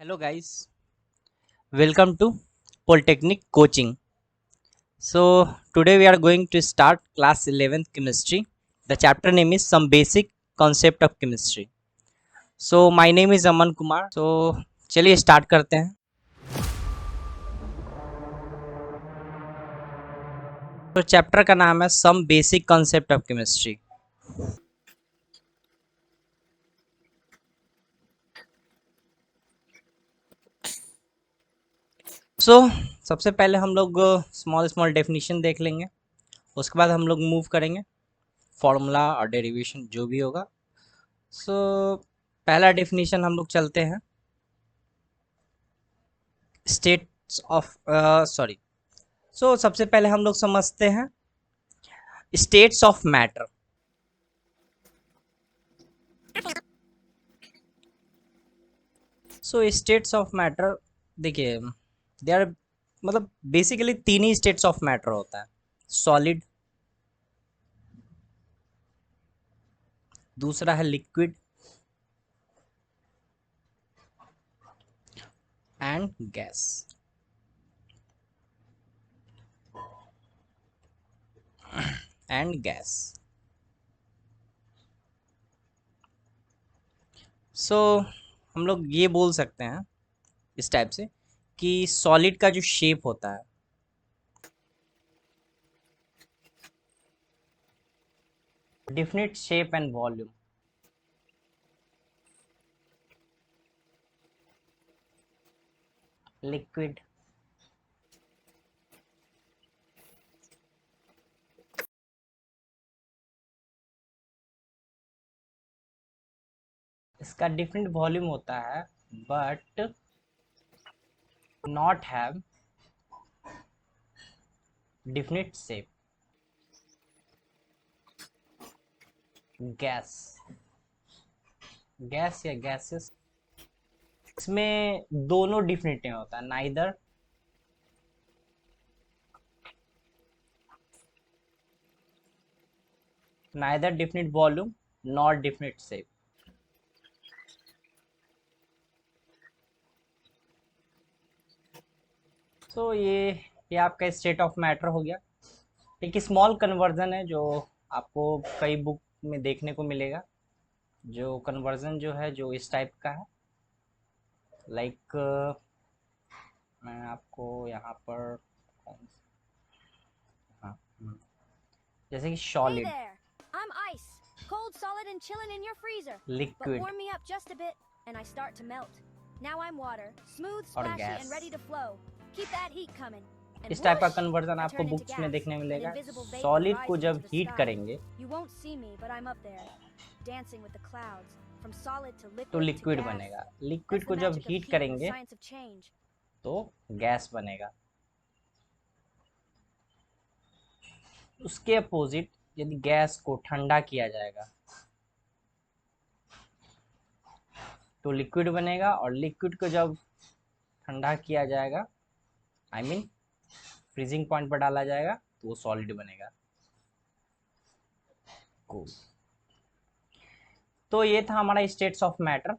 Hello guys, welcome to Polytechnic Coaching. So today we are going to start class 11th chemistry. The chapter name is Some Basic Concept of Chemistry. So my name is Aman Kumar. So चलिए start करते हैं. तो chapter का नाम है Some Basic Concept of Chemistry. सो सबसे पहले हम लोग स्मॉल डेफिनेशन देख लेंगे. उसके बाद हम लोग मूव करेंगे फॉर्मूला और डेरिवेशन जो भी होगा. सो पहला डेफिनेशन हम लोग चलते हैं स्टेट्स ऑफ सॉरी. सो सबसे पहले हम लोग समझते हैं states of matter. So states of matter देखिए दे आर मतलब बेसिकली तीन ही स्टेट्स ऑफ मैटर होता है. सॉलिड, दूसरा है लिक्विड एंड गैस. सो हम लोग ये बोल सकते हैं इस टाइप से कि सॉलिड का जो शेप होता है definite shape and volume. Liquid इसका डिफरेंट वॉल्यूम होता है but not have definite shape. Gas gas या गैसेस इसमें दोनों डिफिनिट नहीं होता. Neither definite volume not definite shape. So ये आपका स्टेट ऑफ मैटर हो गया. एक स्मॉल कन्वर्जन है जो आपको कई बुक में देखने को मिलेगा. जो कन्वर्जन जो है जो इस टाइप का है लाइक मैं आपको यहाँ पर हाँ, जैसे कि Hey solid, there! I'm ice. Cold, solid, and chilling in your freezer. But liquid warm me up just a bit, and I start to melt. Now I'm water, smooth, और splashy, gas. and ready to flow. Keep that heat coming. And इस type का whoosh! Conversion I आपको turn into books में gas, देखने an मिलेगा. invisible vapor solid को rising जब into the heat sky. करेंगे You won't see me, but I'm up there, dancing with the clouds, from solid to तो liquid to liquid gas. बनेगा. That's liquid the को जब magic of heat heat and the करेंगे science of change. तो gas बनेगा. उसके opposite यदि gas को ठंडा किया जाएगा तो लिक्विड बनेगा. और लिक्विड को जब ठंडा किया जाएगा आई मीन फ्रीजिंग पॉइंट पर डाला जाएगा तो वो सॉलिड बनेगा. Cool. तो ये था हमारा स्टेट्स ऑफ मैटर.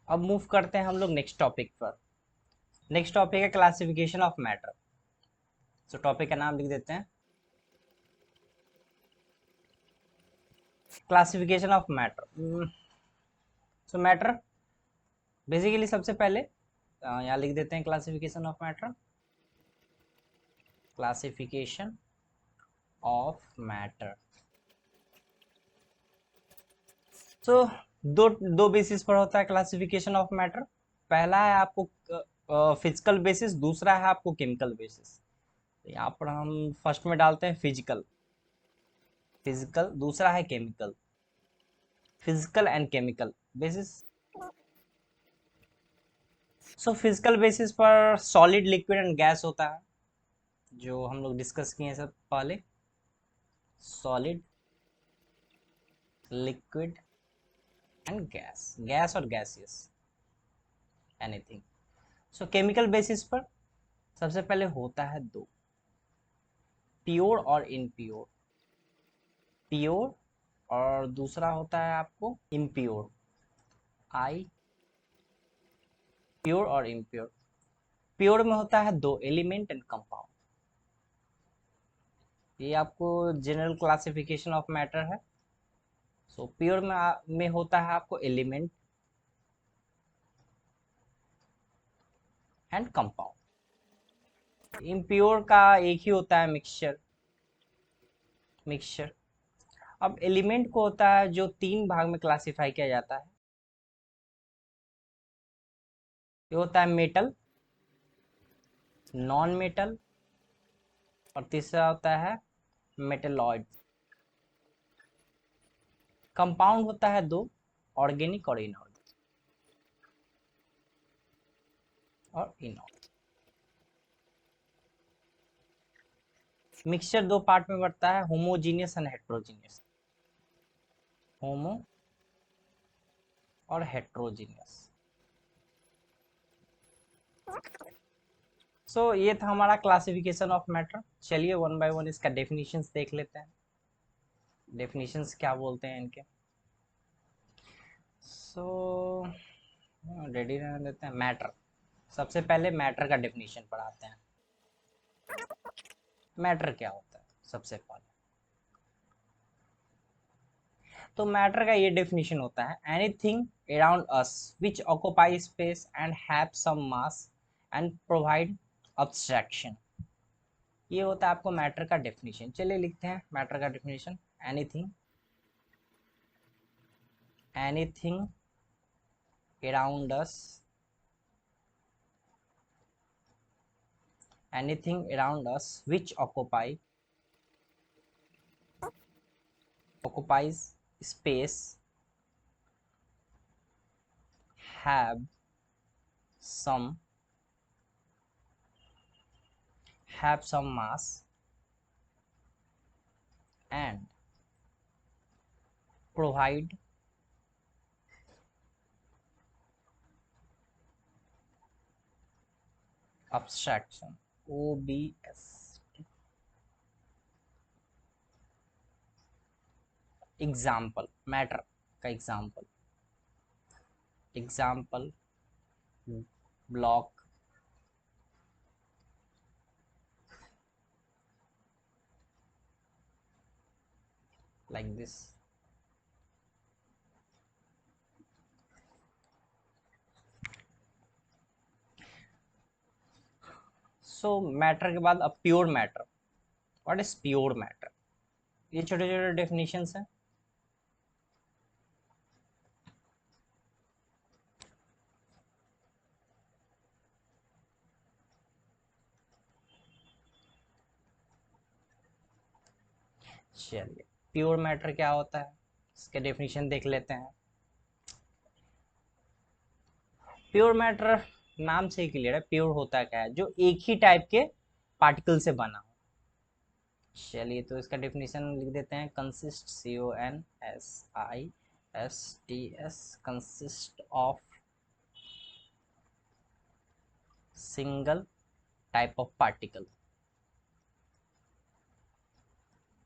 अब मूव करते हैं हम लोग नेक्स्ट टॉपिक पर. नेक्स्ट टॉपिक है classification of matter. So topic का नाम लिख देते हैं classification of matter. So matter basically सबसे पहले यहाँ लिख देते हैं classification of matter. Classification of matter. So दो बेसिस पर होता है क्लासिफिकेशन ऑफ मैटर. पहला है आपको फिजिकल बेसिस, दूसरा है आपको केमिकल बेसिस. यहाँ पर हम फर्स्ट में डालते हैं फिजिकल. दूसरा है chemical. Physical and chemical basis. So physical basis पर सॉलिड, लिक्विड एंड गैस होता है जो हम लोग डिस्कस किए हैं सब पहले. सॉलिड, लिक्विड एंड गैस और गैसियस एनीथिंग. सो केमिकल बेसिस पर सबसे पहले होता है दो, प्योर और इनप्योर. प्योर और दूसरा होता है आपको इम्प्योर. आई प्योर और इम्प्योर। प्योर में होता है दो एलिमेंट एंड कंपाउंड। ये आपको जनरल क्लासिफिकेशन ऑफ मैटर है। सो प्योर में होता है आपको एलिमेंट एंड कंपाउंड। इम्प्योर का एक ही होता है मिक्सचर। मिक्सचर अब एलिमेंट को होता है जो तीन भाग में क्लासिफाई किया जाता है। ये होता है मेटल, नॉन मेटल और तीसरा होता है मेटेलॉइड। कंपाउंड होता है दो, ऑर्गेनिक और इनऑर्गेनिक। और इनऑर्गेनिक मिक्सचर दो पार्ट में बढ़ता है, होमोजीनियस एंड हेट्रोजीनियस। होमो और हेट्रोजीनियस। ये था हमारा क्लासिफिकेशन ऑफ मैटर। चलिए वन बाय वन इसका डेफिनेशंस देख लेते हैं। डेफिनेशंस क्या बोलते हैं इनके। सो रेडी रहने देते हैं। मैटर, सबसे पहले मैटर का डेफिनेशन पढ़ाते हैं। मैटर क्या होता है सबसे पहले, तो मैटर का ये डेफिनेशन होता है, anything around us which occupy space and have some mass and provide abstraction. ये होता है आपको मैटर का डेफिनेशन। चलिए लिखते हैं मैटर का definition. Anything, anything around us, anything around us which occupies space, have some mass and provide abstraction, OBS। Example, matter का example, example block, like this। Matter के बाद अब pure matter. What is pure matter? ये छोटे छोटे definitions हैं। चलिए pure matter क्या होता है इसके डेफिनेशन देख लेते हैं। प्योर मैटर नाम से ही क्लियर है, प्योर होता क्या है, जो एक ही टाइप के पार्टिकल से बना हो। चलिए तो इसका डेफिनेशन लिख देते हैं। Consist, CONSIST, consist of single type of particle.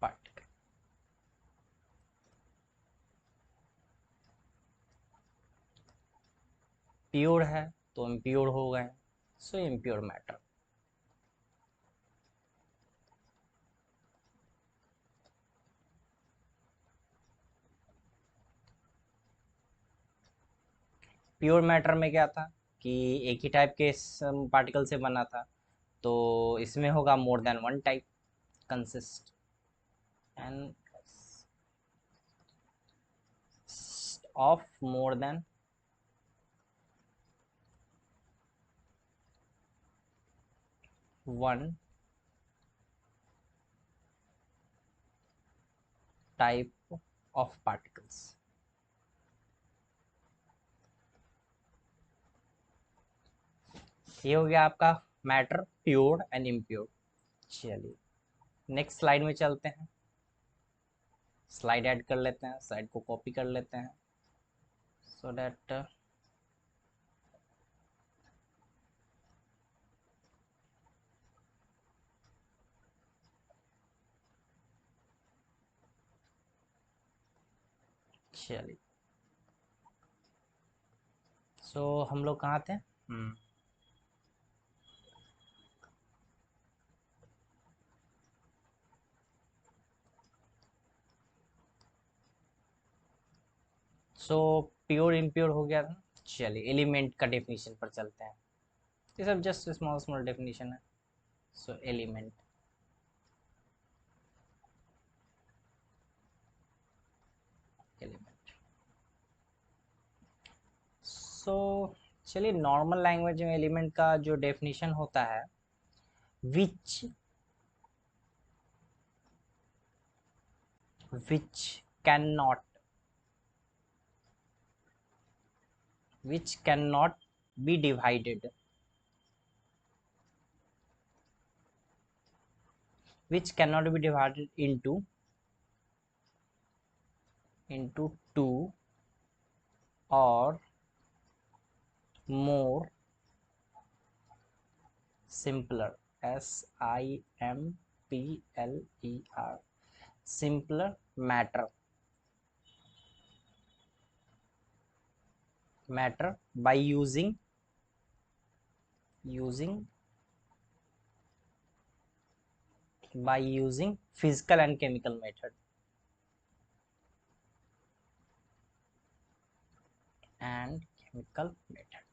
Particle pure है तो इम्प्योर हो गए, सो इम्प्योर मैटर। प्योर मैटर में क्या था कि एक ही टाइप के पार्टिकल से बना था, तो इसमें होगा more than one type. Consist end of more than one type of particles. ये हो गया आपका मैटर, प्योर एंड इम्प्योर। चलिए नेक्स्ट स्लाइड में चलते हैं। स्लाइड ऐड कर लेते हैं, स्लाइड को कॉपी कर लेते हैं सो दैट चलिए सो हम लोग कहाँ थे? सो प्योर इम्प्योर हो गया था। चलिए एलिमेंट का डेफिनेशन पर चलते हैं। ये सब जस्ट स्मॉल स्मॉल डेफिनेशन है। सो एलिमेंट, एलिमेंट। सो चलिए नॉर्मल लैंग्वेज में एलिमेंट का जो डेफिनेशन होता है, which which can not, which cannot be divided, which cannot be divided into two or more simpler, simpler, simpler matter by using physical and chemical method and chemical method।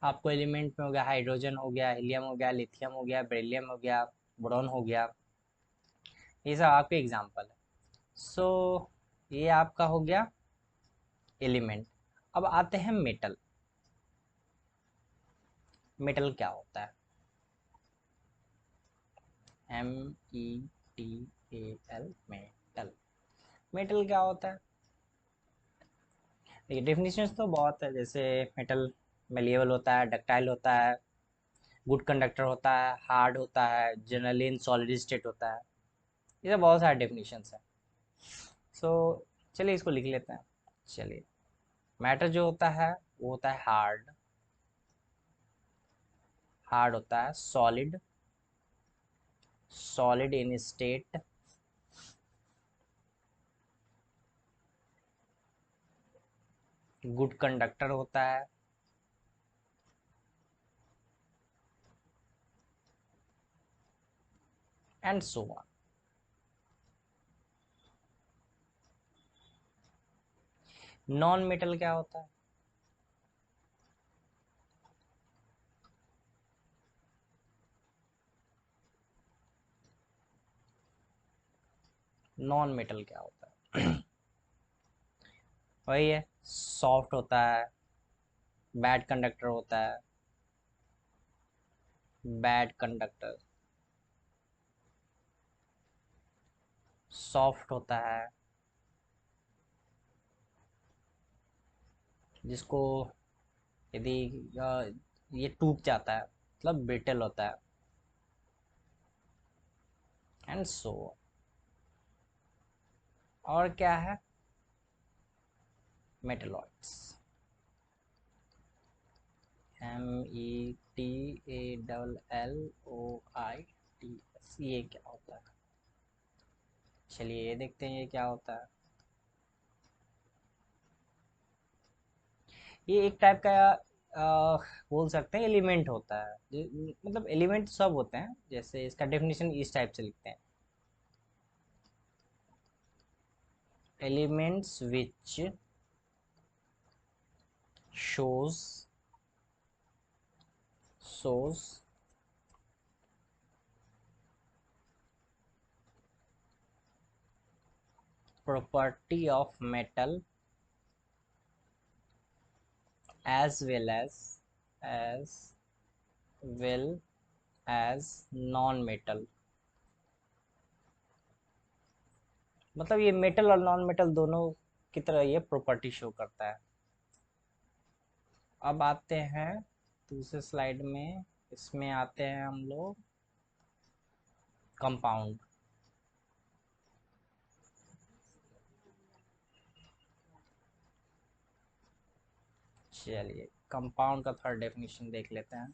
आपको element में हो गया hydrogen, हो गया helium, हो गया lithium, हो गया बेरिलियम, हो गया बोरॉन, हो गया, ये सब आपके एग्जाम्पल है। सो ये आपका हो गया एलिमेंट। अब आते हैं मेटल। मेटल क्या होता है? METAL, metal. मेटल क्या होता है? देखिए डेफिनेशन तो बहुत है, जैसे मेटल मेलिएबल होता है, डक्टाइल होता है, गुड कंडक्टर होता है, हार्ड होता है, जनरली इन सॉलिड स्टेट होता है। ये सब बहुत सारे डेफिनेशंस हैं। सो चलिए इसको लिख लेते हैं। चलिए मैटर जो होता है वो होता है हार्ड, हार्ड होता है, solid, solid in state, good conductor होता है, and so on. Non metal क्या होता है? नॉन मेटल क्या होता है? वही है, सॉफ्ट होता है, बैड कंडक्टर होता है, बैड कंडक्टर, सॉफ्ट होता है, जिसको यदि ये टूट जाता है मतलब ब्रिटल होता है, एंड सो। और क्या है? मेटलॉइड्स, METALLOIDS, ये क्या होता है? चलिए ये देखते हैं ये क्या होता है। ये एक टाइप का बोल सकते हैं एलिमेंट होता है, मतलब एलिमेंट सब होते हैं, जैसे इसका डेफिनेशन इस टाइप से लिखते हैं, elements which shows shows property of metal as well as well as non metal. मतलब ये मेटल और नॉन मेटल दोनों की तरह ये प्रॉपर्टी शो करता है। अब आते हैं दूसरे स्लाइड में, इसमें आते हैं हम लोग कंपाउंड। चलिए कंपाउंड का थोड़ा डेफिनेशन देख लेते हैं।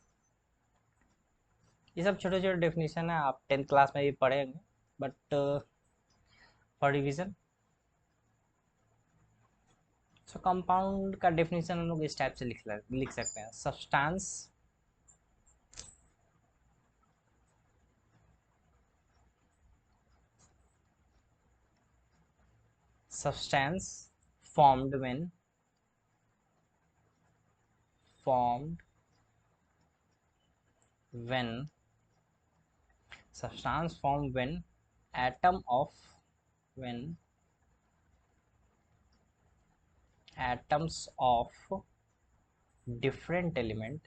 ये सब छोटे छोटे डेफिनेशन है, आप 10th क्लास में भी पढ़े होंगे, but for revision, so compound का डेफिनेशन हम लोग इस टाइप से लिख सकते हैं। Substance formed formed when substance formed when atom of when atoms of different element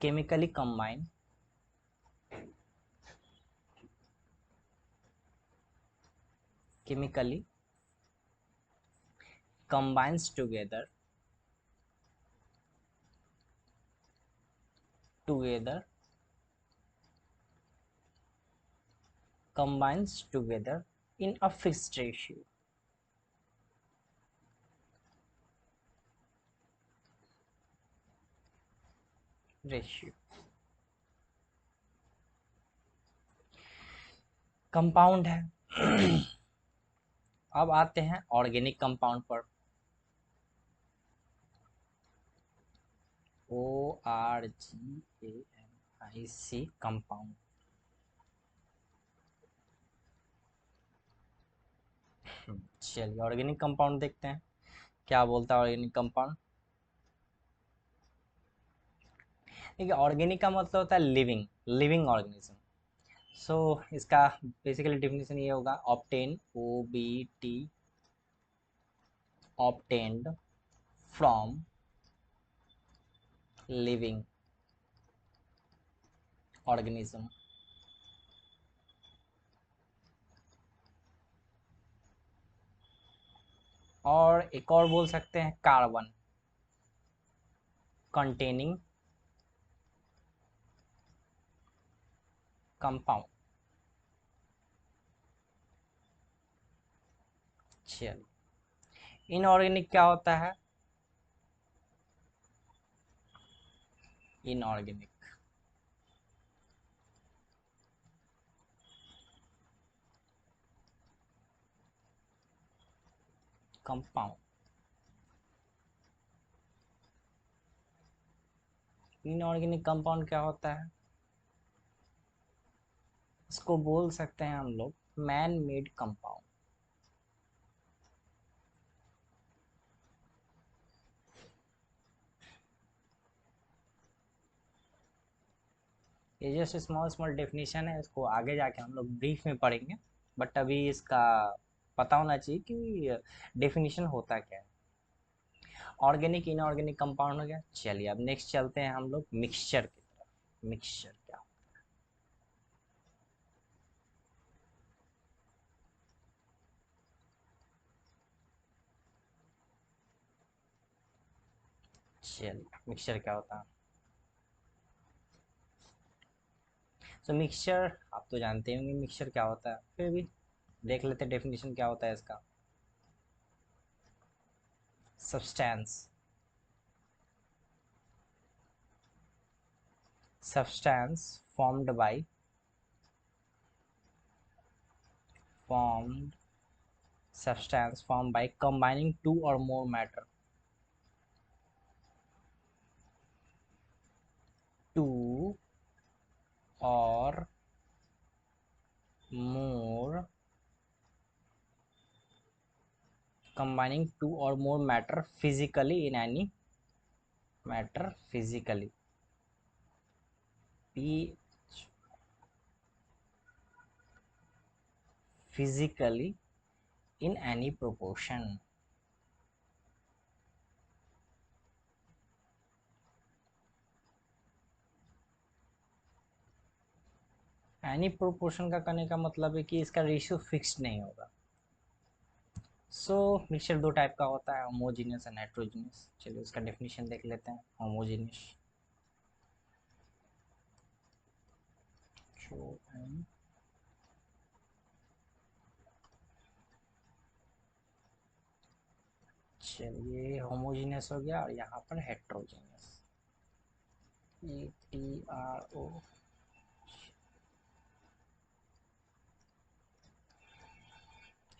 chemically combines together in a fixed ratio। Compound है। अब आते हैं ऑर्गेनिक कंपाउंड पर। ORGANIC compound. चलिए ऑर्गेनिक कंपाउंड देखते हैं क्या बोलता है ऑर्गेनिक कंपाउंड। देखिए ऑर्गेनिक का मतलब होता है लिविंग ऑर्गेनिज्म। सो इसका बेसिकली डेफिनेशन ये होगा, ऑब्टेन्ड फ्रॉम लिविंग ऑर्गेनिज्म। और एक और बोल सकते हैं कार्बन कंटेनिंग कंपाउंड। चलिए इनऑर्गेनिक क्या होता है? Inorganic compound. इनऑर्गेनिक कंपाउंड क्या होता है? इसको बोल सकते हैं हम लोग मैन मेड कंपाउंड। ये जस्ट स्मॉल स्मॉल डेफिनेशन है, इसको आगे जाके हम लोग ब्रीफ में पढ़ेंगे, बट अभी इसका पता होना चाहिए कि डेफिनेशन होता क्या है। ऑर्गेनिक इनऑर्गेनिक कंपाउंड हो गया। चलिए अब नेक्स्ट चलते हैं हम लोग मिक्सचर की तरफ। मिक्सचर क्या? चलिए मिक्सचर क्या होता है? तो मिक्सचर आप तो जानते होंगे मिक्सचर क्या होता है, फिर भी देख लेते हैं डेफिनेशन क्या होता है इसका। Substance substance formed substance formed by combining two or more matter, two or more combining two or more matter physically in any matter p physically in any proportion। Any proportion का करने का मतलब है कि इसका रेशियो फिक्स्ड नहीं होगा। सो mixture दो टाइप का होता है, होमोजीनियस एंड हेट्रोजीनियस। चलिए उसका डेफिनेशन देख लेते हैं। होमोजीनियस चलिए होमोजीनियस हो गया और यहाँ पर हेट्रोजीनियस, HERO,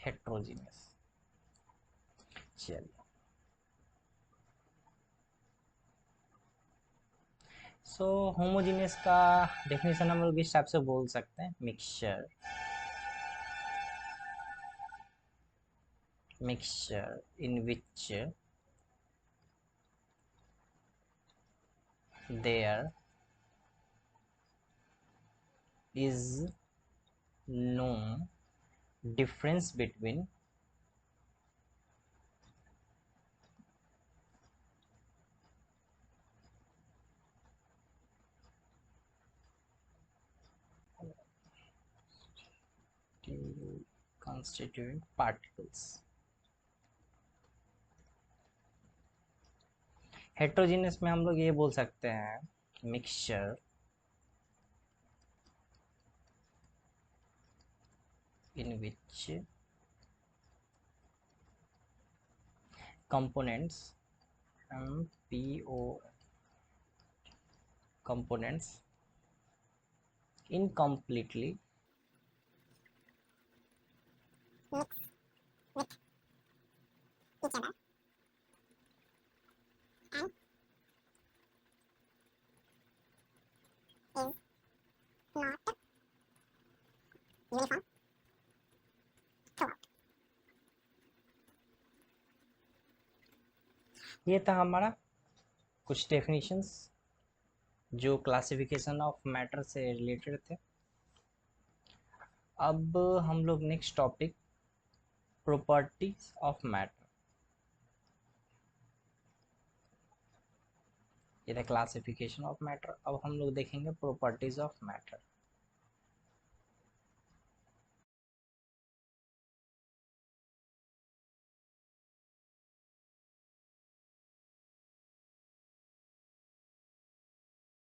हेट्रोजीनियस। चलिए सो होमोजीनियस का डेफिनेशन हम लोग इस टाइप से बोल सकते हैं, mixture, mixture in which there is no difference between constituent particles। Heterogeneous में हम लोग ये बोल सकते हैं, mixture in which components MPO components incompletely ये था हमारा कुछ डेफिनेशंस जो क्लासिफिकेशन ऑफ मैटर से रिलेटेड थे। अब हम लोग next topic, properties of matter, ये था क्लासिफिकेशन ऑफ मैटर। अब हम लोग देखेंगे प्रॉपर्टीज ऑफ मैटर।